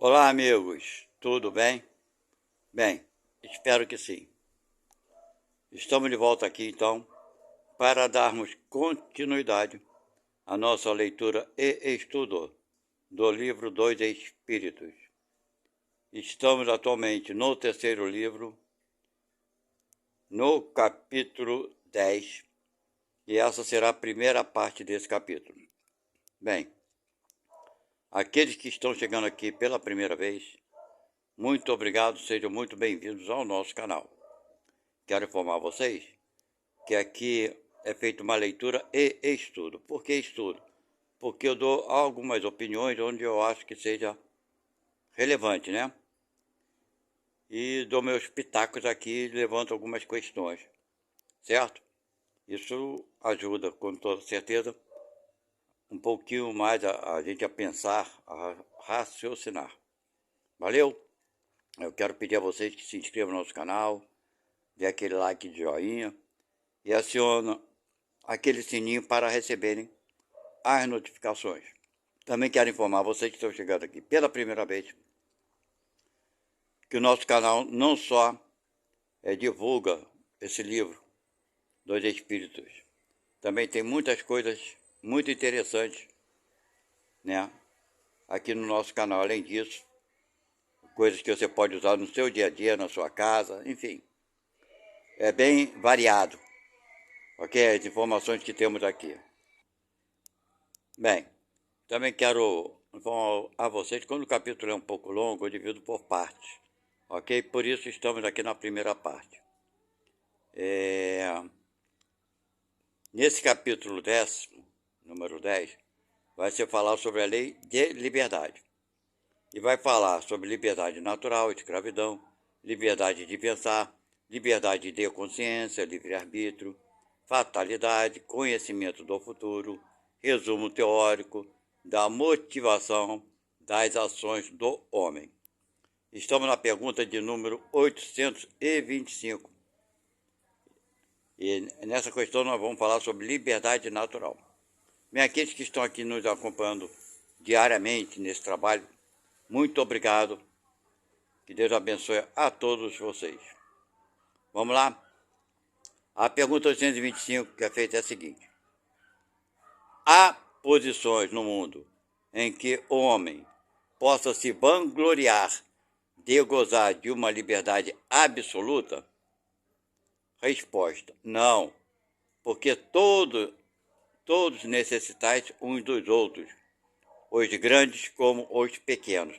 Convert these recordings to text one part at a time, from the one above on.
Olá, amigos, tudo bem? Bem, espero que sim. Estamos de volta aqui então para darmos continuidade à nossa leitura e estudo do livro Dois Espíritos. Estamos atualmente no terceiro livro, no capítulo 10, e essa será a primeira parte desse capítulo. Bem, aqueles que estão chegando aqui pela primeira vez, muito obrigado, sejam muito bem-vindos ao nosso canal. Quero informar vocês que aqui é feita uma leitura e estudo. Por que estudo? Porque eu dou algumas opiniões onde eu acho que seja relevante, né? E dou meus pitacos aqui e levanto algumas questões, certo? Isso ajuda, com toda certeza, um pouquinho mais a gente a pensar, a raciocinar. Valeu? Eu quero pedir a vocês que se inscrevam no nosso canal, dê aquele like de joinha e aciona aquele sininho para receberem as notificações. Também quero informar vocês que estão chegando aqui pela primeira vez que o nosso canal não só divulga esse livro, Dois Espíritos, também tem muitas coisas muito interessantes, né, aqui no nosso canal. Além disso, coisas que você pode usar no seu dia a dia, na sua casa, enfim. É bem variado, ok? As informações que temos aqui. Bem, também quero informar a vocês que quando o capítulo é um pouco longo, eu divido por partes, ok? Por isso estamos aqui na primeira parte. Nesse capítulo 10º, número 10, vai se falar sobre a lei de liberdade. E vai falar sobre liberdade natural, escravidão, liberdade de pensar, liberdade de consciência, livre-arbítrio, fatalidade, conhecimento do futuro, resumo teórico da motivação das ações do homem. Estamos na pergunta de número 825. E nessa questão nós vamos falar sobre liberdade natural. Bem, aqueles que estão aqui nos acompanhando diariamente nesse trabalho, muito obrigado. Que Deus abençoe a todos vocês. Vamos lá? A pergunta 825 que é feita é a seguinte: há posições no mundo em que o homem possa se vangloriar de gozar de uma liberdade absoluta? Resposta: não, porque todos necessitais uns dos outros, os grandes como os pequenos.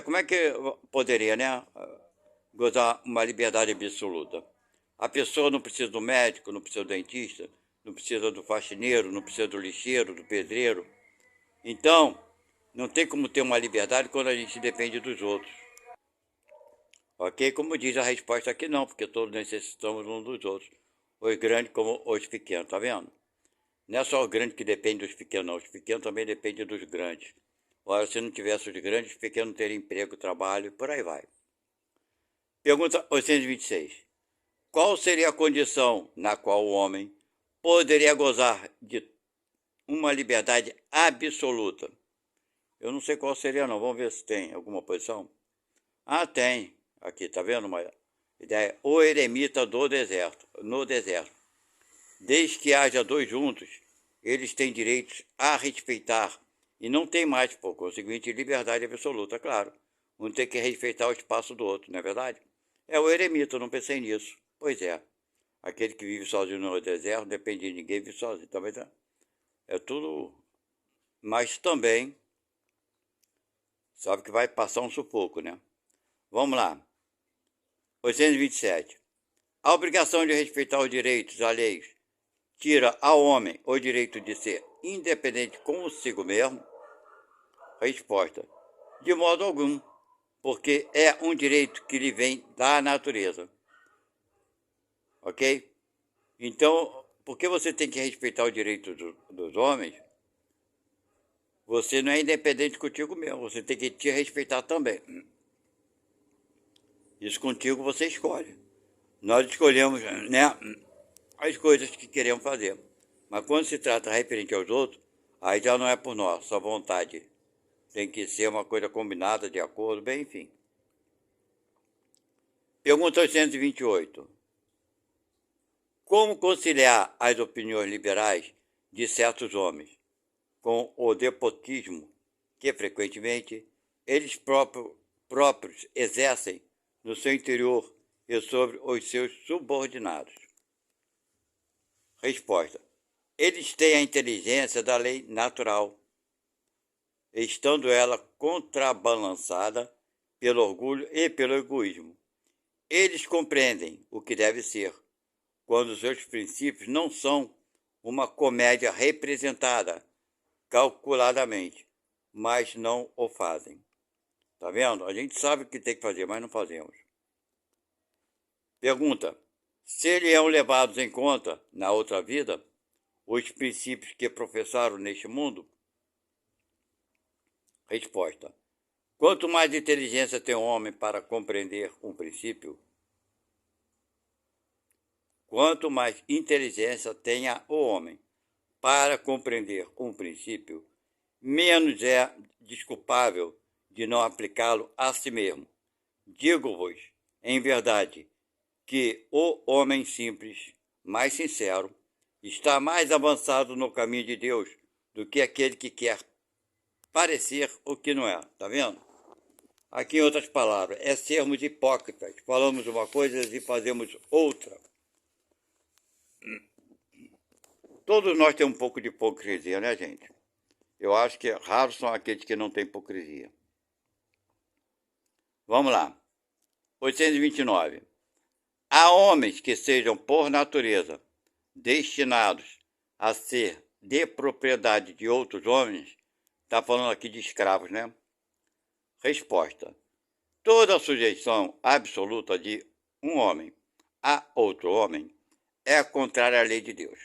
Como é que poderia, né, gozar uma liberdade absoluta? A pessoa não precisa do médico, não precisa do dentista, não precisa do faxineiro, não precisa do lixeiro, do pedreiro. Então, não tem como ter uma liberdade quando a gente depende dos outros. Ok? Como diz a resposta aqui, não, porque todos necessitamos uns dos outros. Os grandes como os pequenos, tá vendo? Não é só o grande que depende dos pequenos, não. Os pequenos também dependem dos grandes. Ora, se não tivesse os grandes, os pequenos não teriam emprego, trabalho, por aí vai. Pergunta 826. Qual seria a condição na qual o homem poderia gozar de uma liberdade absoluta? Eu não sei qual seria, não. Vamos ver se tem alguma posição. Ah, tem. Aqui, tá vendo uma ideia? O eremita do deserto, no deserto. Desde que haja dois juntos, eles têm direitos a respeitar. E não tem mais, por conseguinte, liberdade absoluta, claro. Um tem que respeitar o espaço do outro, não é verdade? É o eremita, eu não pensei nisso. Pois é. Aquele que vive sozinho no deserto, não depende de ninguém, vive sozinho. Também tá? É tudo. Mas também sabe que vai passar um sufoco, né? Vamos lá. 827. A obrigação de respeitar os direitos alheios tira ao homem o direito de ser independente consigo mesmo? Resposta: de modo algum, porque é um direito que lhe vem da natureza. Ok? Então, porque você tem que respeitar o direito dos homens, você não é independente contigo mesmo, você tem que te respeitar também. Isso contigo você escolhe. Nós escolhemos, né, as coisas que queremos fazer. Mas quando se trata referente aos outros, aí já não é por nossa vontade, tem que ser uma coisa combinada, de acordo, bem, enfim. Pergunta 828. Como conciliar as opiniões liberais de certos homens com o despotismo que frequentemente eles próprios exercem no seu interior e sobre os seus subordinados? Resposta. Eles têm a inteligência da lei natural, estando ela contrabalançada pelo orgulho e pelo egoísmo. Eles compreendem o que deve ser, quando seus princípios não são uma comédia representada calculadamente, mas não o fazem. Tá vendo? A gente sabe o que tem que fazer, mas não fazemos. Pergunta. Seriam levados em conta, na outra vida, os princípios que professaram neste mundo? Resposta. Quanto mais inteligência tem um homem para compreender um princípio, quanto mais inteligência tenha o homem para compreender um princípio, menos é desculpável de não aplicá-lo a si mesmo. Digo-vos, em verdade, que o homem simples, mais sincero, está mais avançado no caminho de Deus do que aquele que quer parecer o que não é. Tá vendo? Aqui, em outras palavras, é sermos hipócritas. Falamos uma coisa e fazemos outra. Todos nós temos um pouco de hipocrisia, né, gente? Eu acho que raros são aqueles que não têm hipocrisia. Vamos lá. 829. Há homens que sejam, por natureza, destinados a ser de propriedade de outros homens. Está falando aqui de escravos, né? Resposta. Toda sujeição absoluta de um homem a outro homem é contrária à lei de Deus.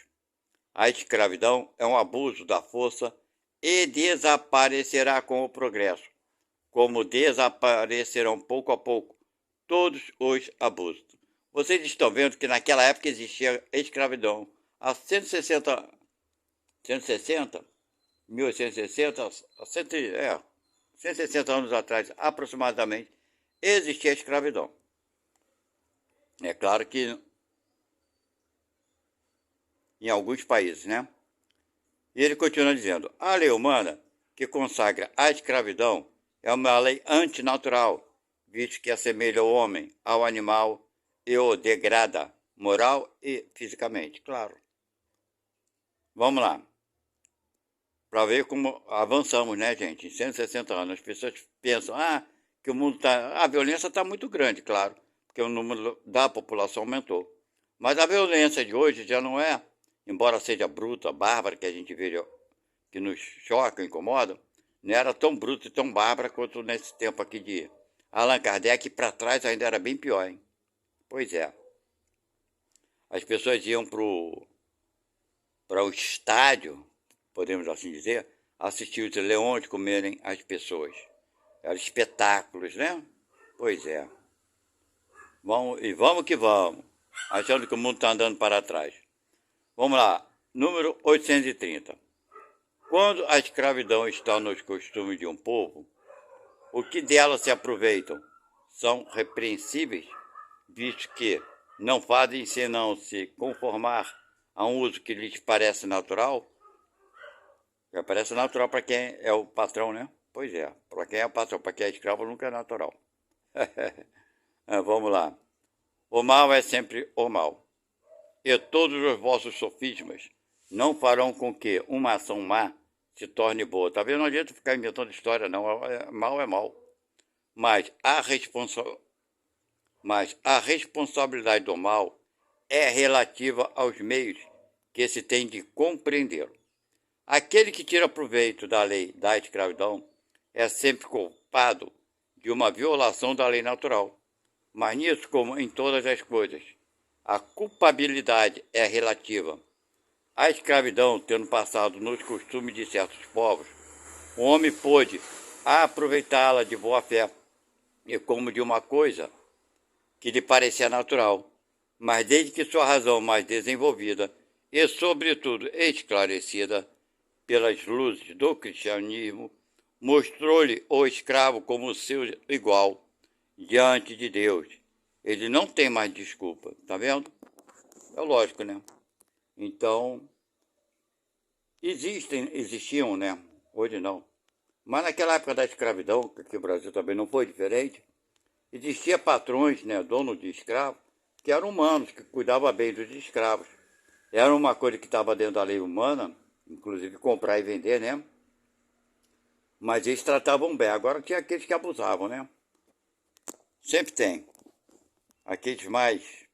A escravidão é um abuso da força e desaparecerá com o progresso, como desaparecerão pouco a pouco todos os abusos. Vocês estão vendo que naquela época existia escravidão. Há 160, 1860, 160 anos atrás, aproximadamente, existia escravidão. É claro que em alguns países, né? E ele continua dizendo, a lei humana que consagra a escravidão é uma lei antinatural, visto que assemelha o homem ao animal e o degrada moral e fisicamente, claro. Vamos lá. Para ver como avançamos, né, gente? Em 160 anos, as pessoas pensam, que o mundo está... A violência está muito grande, claro, porque o número da população aumentou. Mas a violência de hoje já não é, embora seja bruta, bárbara, que a gente veja que nos choca, incomoda, não era tão bruta e tão bárbara quanto nesse tempo aqui de Allan Kardec, para trás ainda era bem pior, hein? Pois é. As pessoas iam para o estádio, podemos assim dizer, assistir os leões comerem as pessoas. Eram espetáculos, né? Pois é. Vamos que vamos, achando que o mundo está andando para trás. Vamos lá, número 830. Quando a escravidão está nos costumes de um povo, o que dela se aproveitam são repreensíveis, visto que não fazem senão se conformar a um uso que lhes parece natural. Já parece natural para quem é o patrão, né? Pois é, para quem é o patrão, para quem é escravo nunca é natural. Vamos lá. O mal é sempre o mal. E todos os vossos sofismas não farão com que uma ação má se torne boa. Tá vendo? Não adianta ficar inventando história, não. Mal é mal. Mas a responsabilidade do mal é relativa aos meios que se tem de compreender. Aquele que tira proveito da lei da escravidão é sempre culpado de uma violação da lei natural. Mas nisso, como em todas as coisas, a culpabilidade é relativa. A escravidão, tendo passado nos costumes de certos povos, o homem pôde aproveitá-la de boa fé e como de uma coisa que lhe parecia natural, mas desde que sua razão mais desenvolvida e, sobretudo, esclarecida pelas luzes do cristianismo, mostrou-lhe o escravo como seu igual diante de Deus. Ele não tem mais desculpa, tá vendo? É lógico, né? Então, existiam, né? Hoje não. Mas naquela época da escravidão, que aqui no Brasil também não foi diferente, existia patrões, né, donos de escravos, que eram humanos, que cuidavam bem dos escravos. Era uma coisa que estava dentro da lei humana, inclusive comprar e vender, né? Mas eles tratavam bem. Agora tinha aqueles que abusavam, né? Sempre tem. Aqueles mais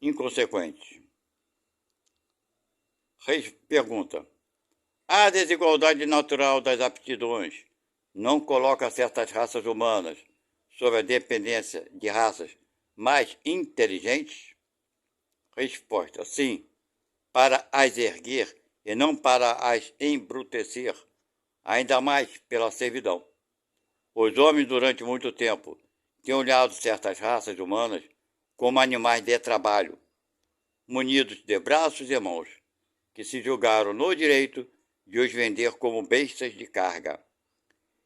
inconsequentes. Reis pergunta: a desigualdade natural das aptidões não coloca certas raças humanas sob a dependência de raças mais inteligentes? Resposta: sim, para as erguer e não para as embrutecer, ainda mais pela servidão. Os homens, durante muito tempo, têm olhado certas raças humanas como animais de trabalho, munidos de braços e mãos, que se julgaram no direito de os vender como bestas de carga.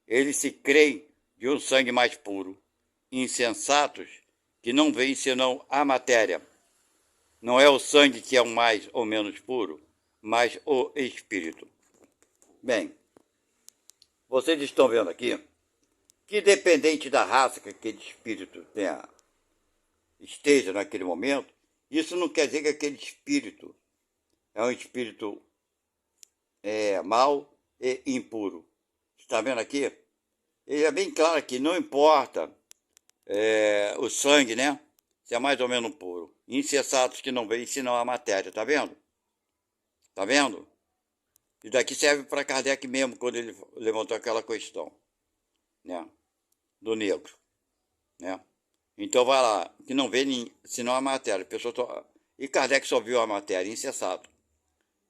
Eles se creem de um sangue mais puro, insensatos, que não veem senão a matéria. Não é o sangue que é o mais ou menos puro, mas o espírito. Bem, vocês estão vendo aqui que, dependente da raça que aquele espírito esteja naquele momento, isso não quer dizer que aquele espírito é um espírito mau e impuro. Está vendo aqui? Ele é bem claro que não importa o sangue, né? Se é mais ou menos puro. Insensatos que não veem senão a matéria, tá vendo? Tá vendo? E daqui serve para Kardec mesmo, quando ele levantou aquela questão, né? Do negro, né? Então vai lá, que não vê senão a matéria. E Kardec só viu a matéria, insensato.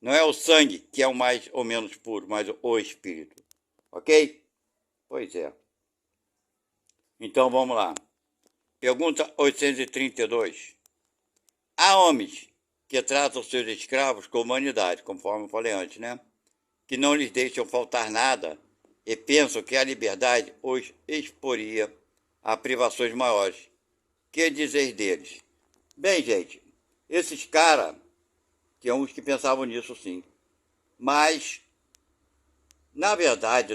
Não é o sangue que é o mais ou menos puro, mas o espírito. Ok? Pois é. Então vamos lá. Pergunta 832. Há homens que tratam seus escravos com humanidade, conforme eu falei antes, né? Que não lhes deixam faltar nada e pensam que a liberdade os exporia a privações maiores. Que dizer deles? Bem, gente, esses caras, tinha uns que pensavam nisso sim, mas, na verdade,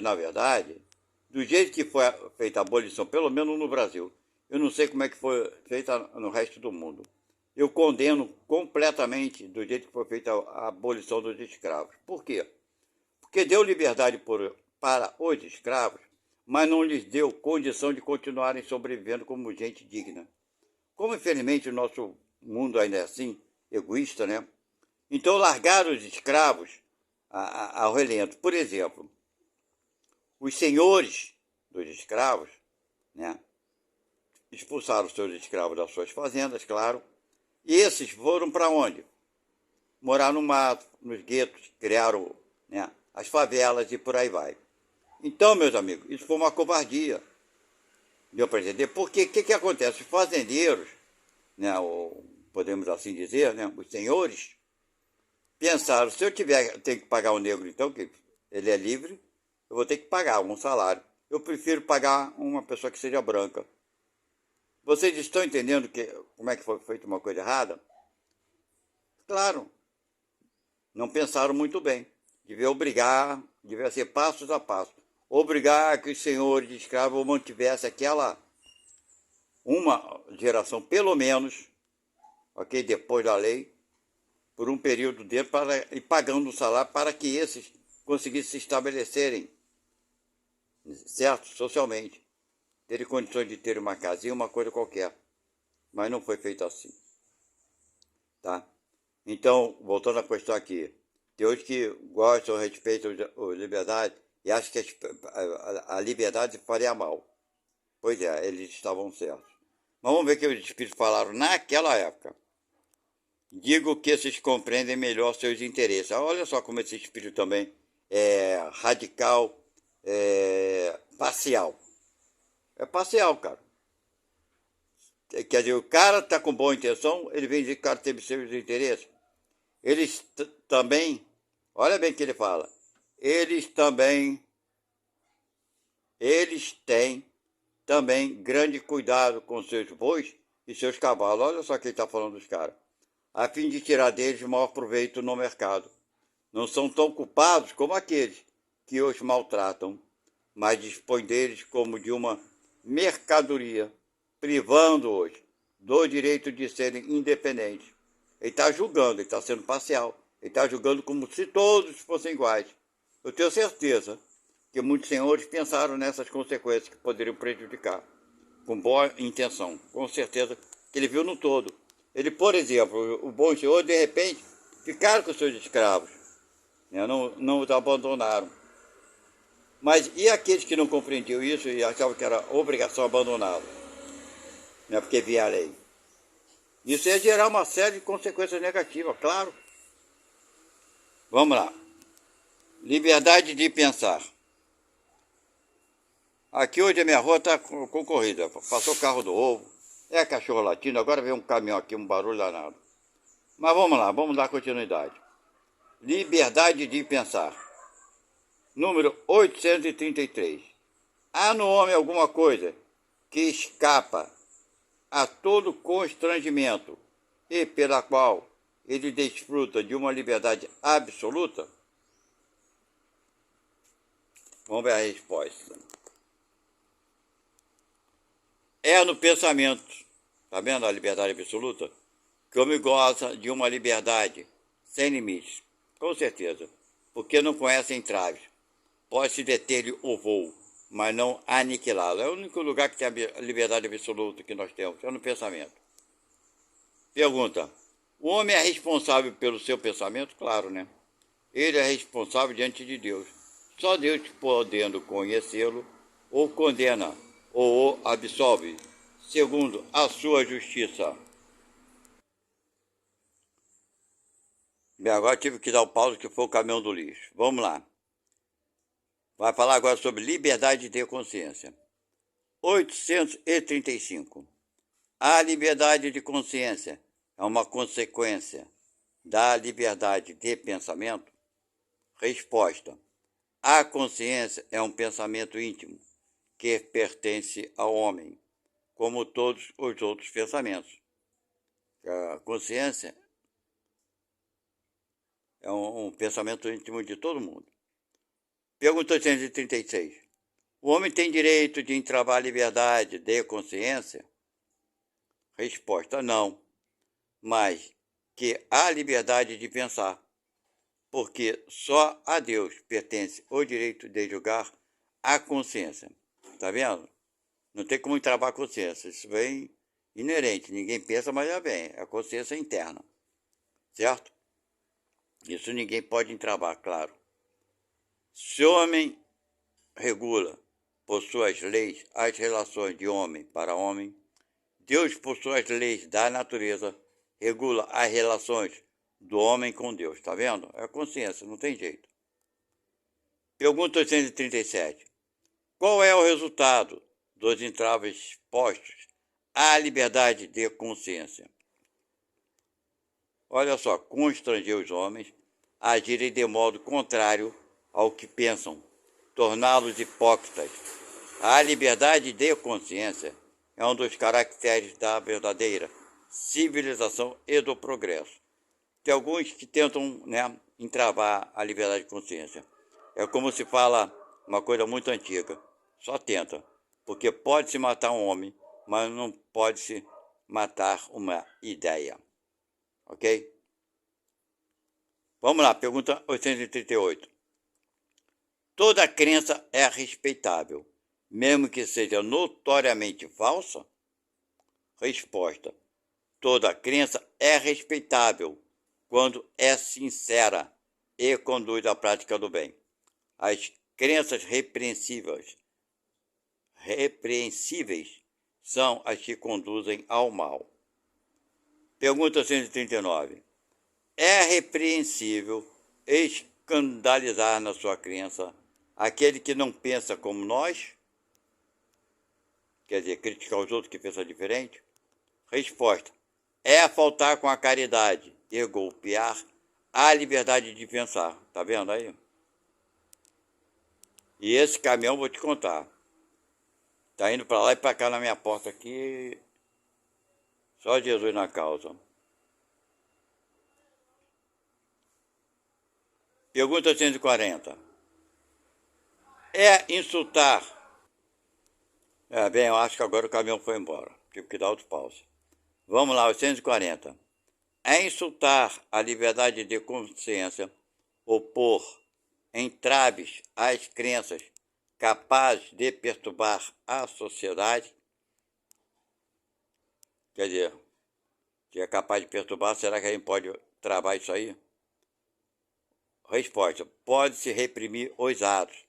do jeito que foi feita a abolição, pelo menos no Brasil, eu não sei como é que foi feita no resto do mundo. Eu condeno completamente do jeito que foi feita a abolição dos escravos. Por quê? Porque deu liberdade para os escravos, mas não lhes deu condição de continuarem sobrevivendo como gente digna. Como, infelizmente, o nosso mundo ainda é assim, egoísta, né? Então, largaram os escravos ao relento. Por exemplo, os senhores dos escravos, né, expulsaram os seus escravos das suas fazendas, claro, e esses foram para onde? Morar no mato, nos guetos, criaram, né, as favelas e por aí vai. Então, meus amigos, isso foi uma covardia. Deu para entender? Porque o que acontece? Os fazendeiros, né, ou podemos assim dizer, né, os senhores, pensaram, se eu tenho que pagar o negro, então, que ele é livre, eu vou ter que pagar um salário. Eu prefiro pagar uma pessoa que seja branca. Vocês estão entendendo como é que foi feita uma coisa errada? Claro, não pensaram muito bem. Devia ser passos a passo. Obrigar que os senhores de escravos mantivessem uma geração pelo menos, ok, depois da lei, por um período dele, para ir pagando o salário para que esses conseguissem se estabelecerem, certo? Socialmente. Terem condições de ter uma casinha, uma coisa qualquer. Mas não foi feito assim. Tá? Então, voltando à questão aqui, tem hoje que gostam, respeitam a liberdade e acham que a liberdade faria mal. Pois é, eles estavam certos. Mas vamos ver o que os espíritos falaram naquela época. Digo que esses compreendem melhor seus interesses. Olha só como esse espírito também é radical, parcial. É parcial, cara. Quer dizer, o cara está com boa intenção, ele vem dizer que o cara teve seus interesses. Eles também, olha bem o que ele fala, eles têm também grande cuidado com seus bois e seus cavalos. Olha só quem está falando dos caras. A fim de tirar deles maior proveito no mercado. Não são tão culpados como aqueles que os maltratam, mas dispõem deles como de uma mercadoria, privando-os do direito de serem independentes. Ele está julgando, ele está sendo parcial. Ele está julgando como se todos fossem iguais. Eu tenho certeza que muitos senhores pensaram nessas consequências que poderiam prejudicar, com boa intenção. Com certeza que ele viu no todo. Ele, por exemplo, o bom senhor, de repente, ficaram com seus escravos, né? Não os abandonaram. Mas e aqueles que não compreendiam isso e achavam que era obrigação abandoná-lo, né? Porque via a lei? Isso ia gerar uma série de consequências negativas, claro. Vamos lá. Liberdade de pensar. Aqui hoje a minha rua está concorrida. Passou o carro do ovo, é cachorro latindo, agora vem um caminhão aqui, um barulho danado. Mas vamos lá, vamos dar continuidade. Liberdade de pensar. Número 833. Há no homem alguma coisa que escapa a todo constrangimento e pela qual ele desfruta de uma liberdade absoluta? Vamos ver a resposta. É no pensamento, tá vendo a liberdade absoluta? Que o homem goza de uma liberdade sem limites, com certeza, porque não conhece entraves. Pode-se deter-lhe o voo, mas não aniquilá-lo. É o único lugar que tem a liberdade absoluta que nós temos, é no pensamento. Pergunta: o homem é responsável pelo seu pensamento? Claro, né? Ele é responsável diante de Deus. Só Deus podendo conhecê-lo, ou condena, ou o absolve, segundo a sua justiça. Bem, agora tive que dar o pause que foi o caminhão do lixo. Vamos lá. Vai falar agora sobre liberdade de ter consciência. 835. A liberdade de consciência é uma consequência da liberdade de pensamento? Resposta: a consciência é um pensamento íntimo que pertence ao homem, como todos os outros pensamentos. A consciência é um pensamento íntimo de todo mundo. Pergunta 836. O homem tem direito de entravar a liberdade de consciência? Resposta: não, mas que há liberdade de pensar, porque só a Deus pertence o direito de julgar a consciência. Tá vendo? Não tem como entravar a consciência, isso vem inerente, ninguém pensa, mas já vem, é a consciência interna, certo? Isso ninguém pode entravar, claro. Se o homem regula por suas leis as relações de homem para homem, Deus, por suas leis da natureza, regula as relações do homem com Deus. Tá vendo? É a consciência, não tem jeito. Pergunta 837. Qual é o resultado dos entraves postos à liberdade de consciência? Olha só, constranger os homens a agirem de modo contrário ao que pensam, torná-los hipócritas. A liberdade de consciência é um dos caracteres da verdadeira civilização e do progresso. Tem alguns que tentam, né, entravar a liberdade de consciência. É como se fala uma coisa muito antiga. Só tenta, porque pode-se matar um homem, mas não pode-se matar uma ideia. Ok? Vamos lá, pergunta 838. Toda crença é respeitável, mesmo que seja notoriamente falsa? Resposta: toda crença é respeitável quando é sincera e conduz à prática do bem. As crenças repreensíveis são as que conduzem ao mal. Pergunta 139. É repreensível escandalizar na sua crença aquele que não pensa como nós? Quer dizer, criticar os outros que pensam diferente? Resposta: é faltar com a caridade e golpear a liberdade de pensar. Tá vendo aí? E esse caminhão, vou te contar, tá indo para lá e para cá na minha porta aqui, só Jesus na causa. Pergunta 140. É insultar. Bem, eu acho que agora o caminhão foi embora. Tive que dar outro pause. Vamos lá, 840. É insultar a liberdade de consciência ou pôr entraves às crenças capazes de perturbar a sociedade? Quer dizer, se é capaz de perturbar, será que a gente pode travar isso aí? Resposta: pode-se reprimir os atos,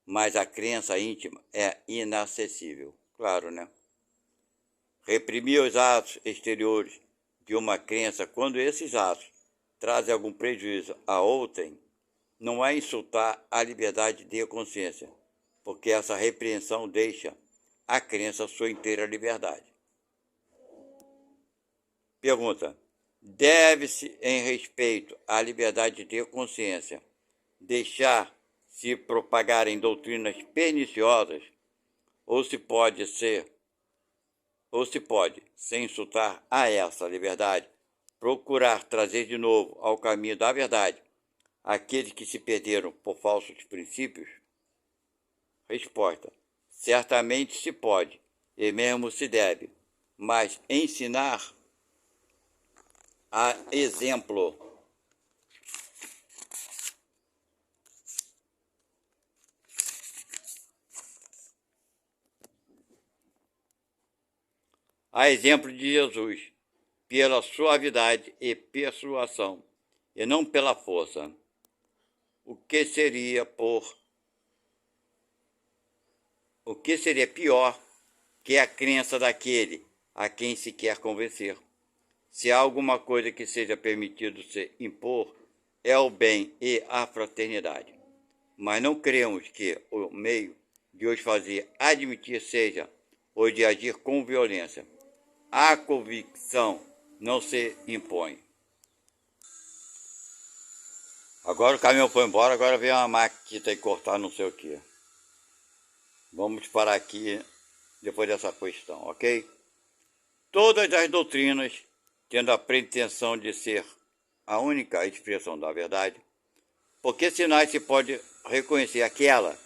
mas a crença íntima é inacessível. Claro, né? Reprimir os atos exteriores de uma crença quando esses atos trazem algum prejuízo a outrem, não é insultar a liberdade de consciência, porque essa repreensão deixa a crença sua inteira liberdade. Pergunta: deve-se, em respeito à liberdade de consciência, deixar se propagarem doutrinas perniciosas, ou se pode, sem insultar a essa liberdade, procurar trazer de novo ao caminho da verdade aqueles que se perderam por falsos princípios? Resposta: certamente se pode, e mesmo se deve, mas ensinar a exemplo. A exemplo de Jesus, pela suavidade e persuasão, e não pela força. O que seria pior que a crença daquele a quem se quer convencer? Se há alguma coisa que seja permitido se impor, é o bem e a fraternidade. Mas não cremos que o meio de os fazer admitir seja o de agir com violência. A convicção não se impõe. Agora o caminhão foi embora, agora vem uma máquina e cortar não sei o que. Vamos parar aqui depois dessa questão, ok? Todas as doutrinas, tendo a pretensão de ser a única expressão da verdade, porque sinais se pode reconhecer aquela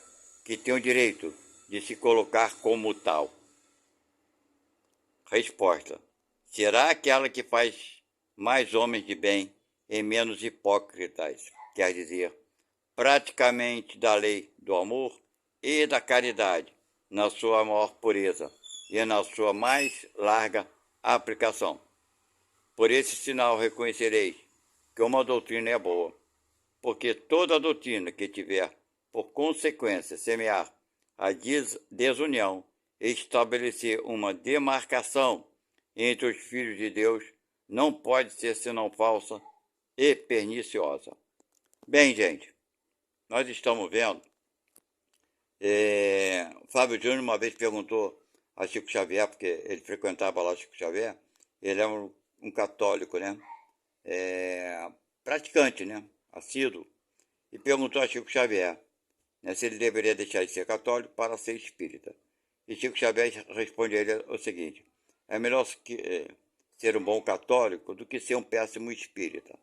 que tem o direito de se colocar como tal? Resposta: será aquela que faz mais homens de bem e menos hipócritas, quer dizer, praticamente da lei do amor e da caridade, na sua maior pureza e na sua mais larga aplicação. Por esse sinal reconhecereis que uma doutrina é boa, porque toda doutrina que tiver por consequência semear a desunião e estabelecer uma demarcação entre os filhos de Deus não pode ser senão falsa e perniciosa. Bem, gente, nós estamos vendo. Fábio Júnior uma vez perguntou a Chico Xavier, porque ele frequentava lá Chico Xavier, ele é um católico, né? Praticante, né? Assíduo, e perguntou a Chico Xavier, né, se ele deveria deixar de ser católico para ser espírita. E Chico Xavier responde a ele o seguinte: é melhor ser um bom católico do que ser um péssimo espírita,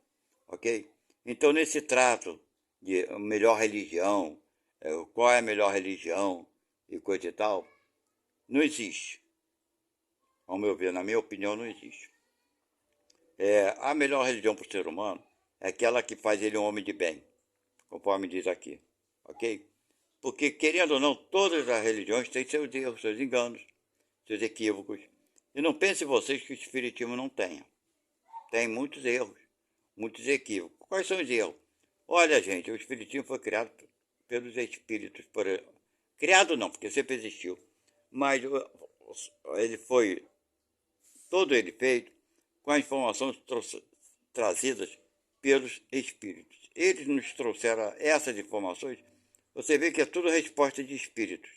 ok? Então, nesse trato de melhor religião, qual é a melhor religião e coisa e tal, não existe. Ao meu ver, na minha opinião, não existe. A melhor religião para o ser humano é aquela que faz ele um homem de bem, conforme diz aqui, ok? Porque, querendo ou não, todas as religiões têm seus erros, seus enganos, seus equívocos. E não pensem vocês que o espiritismo não tenha. Tem muitos erros, muitos equívocos. Quais são os erros? Olha, gente, o espiritismo foi criado pelos espíritos. Criado não, porque sempre existiu. Mas ele foi, todo ele feito, com as informações trazidas pelos espíritos. Eles nos trouxeram essas informações. Você vê que é tudo resposta de espíritos.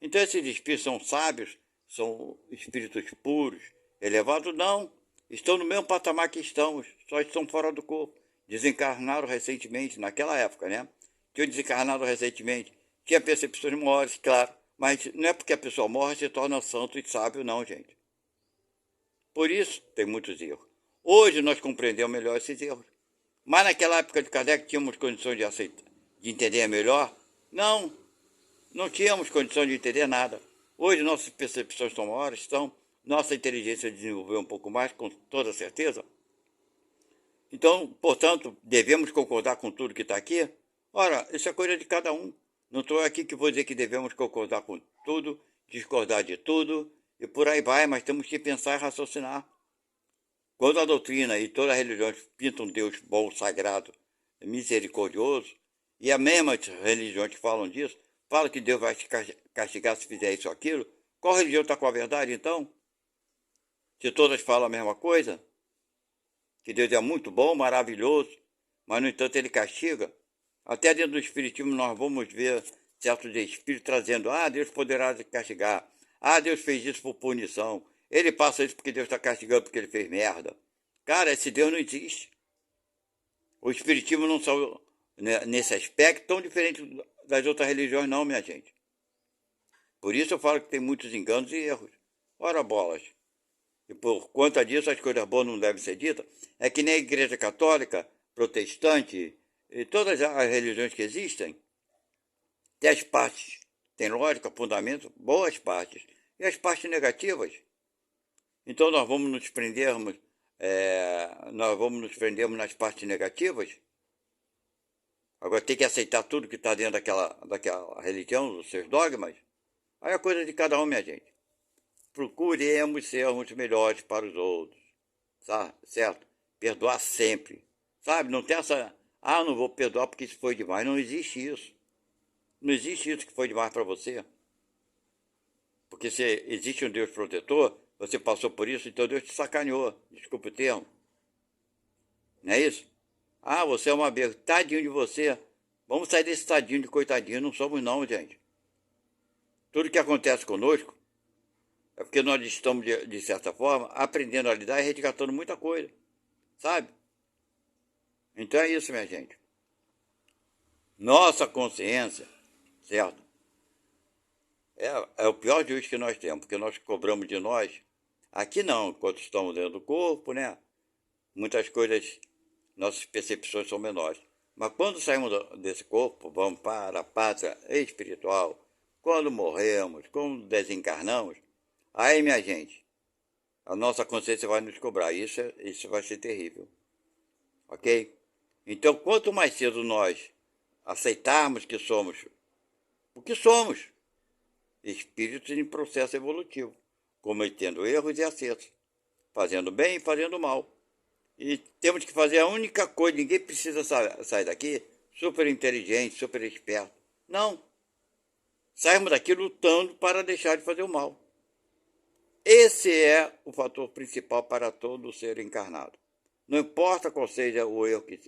Então esses espíritos são sábios, são espíritos puros, elevados? Não. Estão no mesmo patamar que estamos, só estão fora do corpo. Desencarnaram recentemente, naquela época, né? Tinham desencarnado recentemente, Tinha percepções maiores, claro, mas não é porque a pessoa morre se torna santo e sábio, não, gente. Por isso tem muitos erros. Hoje nós compreendemos melhor esses erros. Mas naquela época de Kardec tínhamos condições de aceitar, de entender melhor? Não, não tínhamos condições de entender nada. Hoje nossas percepções são maiores, nossa inteligência desenvolveu um pouco mais, com toda certeza. Então, portanto, devemos concordar com tudo que está aqui? Ora, isso é coisa de cada um. Não estou aqui que vou dizer que devemos concordar com tudo, discordar de tudo, e por aí vai, mas temos que pensar e raciocinar. Quando a doutrina e todas as religiões pintam Deus bom, sagrado, misericordioso, e as mesmas religiões que falam disso, falam que Deus vai te castigar se fizer isso ou aquilo, qual religião está com a verdade então? Se todas falam a mesma coisa? Que Deus é muito bom, maravilhoso, mas no entanto ele castiga. Até dentro do Espiritismo nós vamos ver certos espíritos trazendo, Deus poderá te castigar, Deus fez isso por punição, ele passa isso porque Deus está castigando porque ele fez merda. Cara, esse Deus não existe. O Espiritismo não são, nesse aspecto, tão diferente das outras religiões não, minha gente. Por isso eu falo que tem muitos enganos e erros. Ora bolas. E por conta disso as coisas boas não devem ser ditas. É que nem a Igreja Católica, Protestante, e todas as religiões que existem, tem as partes, tem lógica, fundamento, boas partes, e as partes negativas. Então nós vamos nos prendermos, nas partes negativas. Agora tem que aceitar tudo que está dentro daquela religião, os seus dogmas. Aí é coisa de cada um, minha gente. Procuremos sermos melhores para os outros, sabe? Certo? Perdoar sempre, sabe? Não tem essa, não vou perdoar porque isso foi demais. Não existe isso. Não existe isso que foi demais para você. Porque se existe um Deus protetor, você passou por isso, então Deus te sacaneou. Desculpa o termo. Não é isso? Você é uma besta. Tadinho de você. Vamos sair desse tadinho de coitadinho. Não somos não, gente. Tudo que acontece conosco é porque nós estamos, de certa forma, aprendendo a lidar e resgatando muita coisa. Sabe? Então é isso, minha gente. Nossa consciência, certo? É o pior juízo que nós temos, porque nós cobramos de nós. Aqui não, enquanto estamos dentro do corpo, né? Muitas coisas, nossas percepções são menores. Mas quando saímos desse corpo, vamos para a pátria espiritual. Quando morremos, quando desencarnamos, aí, minha gente, a nossa consciência vai nos cobrar. Isso vai ser terrível. Ok? Então, quanto mais cedo nós aceitarmos que somos o que somos, espíritos em processo evolutivo, cometendo erros e acertos, fazendo bem e fazendo mal. E temos que fazer a única coisa, ninguém precisa sair daqui super inteligente, super esperto. Não. Saímos daqui lutando para deixar de fazer o mal. Esse é o fator principal para todo ser encarnado. Não importa qual seja o erro que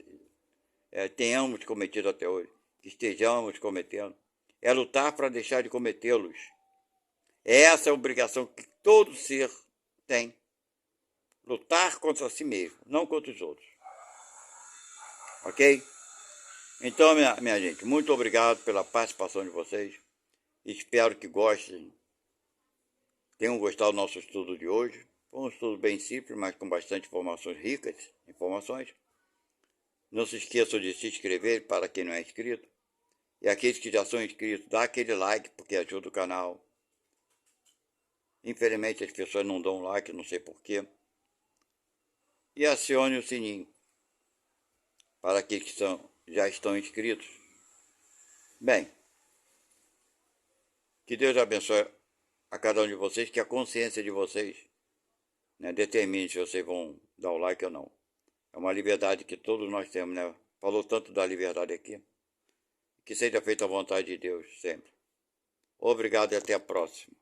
tenhamos cometido até hoje, que estejamos cometendo, é lutar para deixar de cometê-los. Essa é a obrigação que todo ser tem. Lutar contra si mesmo, não contra os outros. Ok? Então, minha gente, muito obrigado pela participação de vocês. Espero que gostem, tenham gostado do nosso estudo de hoje. Foi um estudo bem simples, mas com bastante informações ricas. Não se esqueçam de se inscrever para quem não é inscrito. E aqueles que já são inscritos, dá aquele like, porque ajuda o canal. Infelizmente as pessoas não dão like, não sei porquê. E acione o sininho para aqueles que já estão inscritos. Bem, que Deus abençoe a cada um de vocês, que a consciência de vocês determine se vocês vão dar o like ou não. É uma liberdade que todos nós temos, né? Falou tanto da liberdade aqui. Que seja feita a vontade de Deus sempre. Obrigado e até a próxima.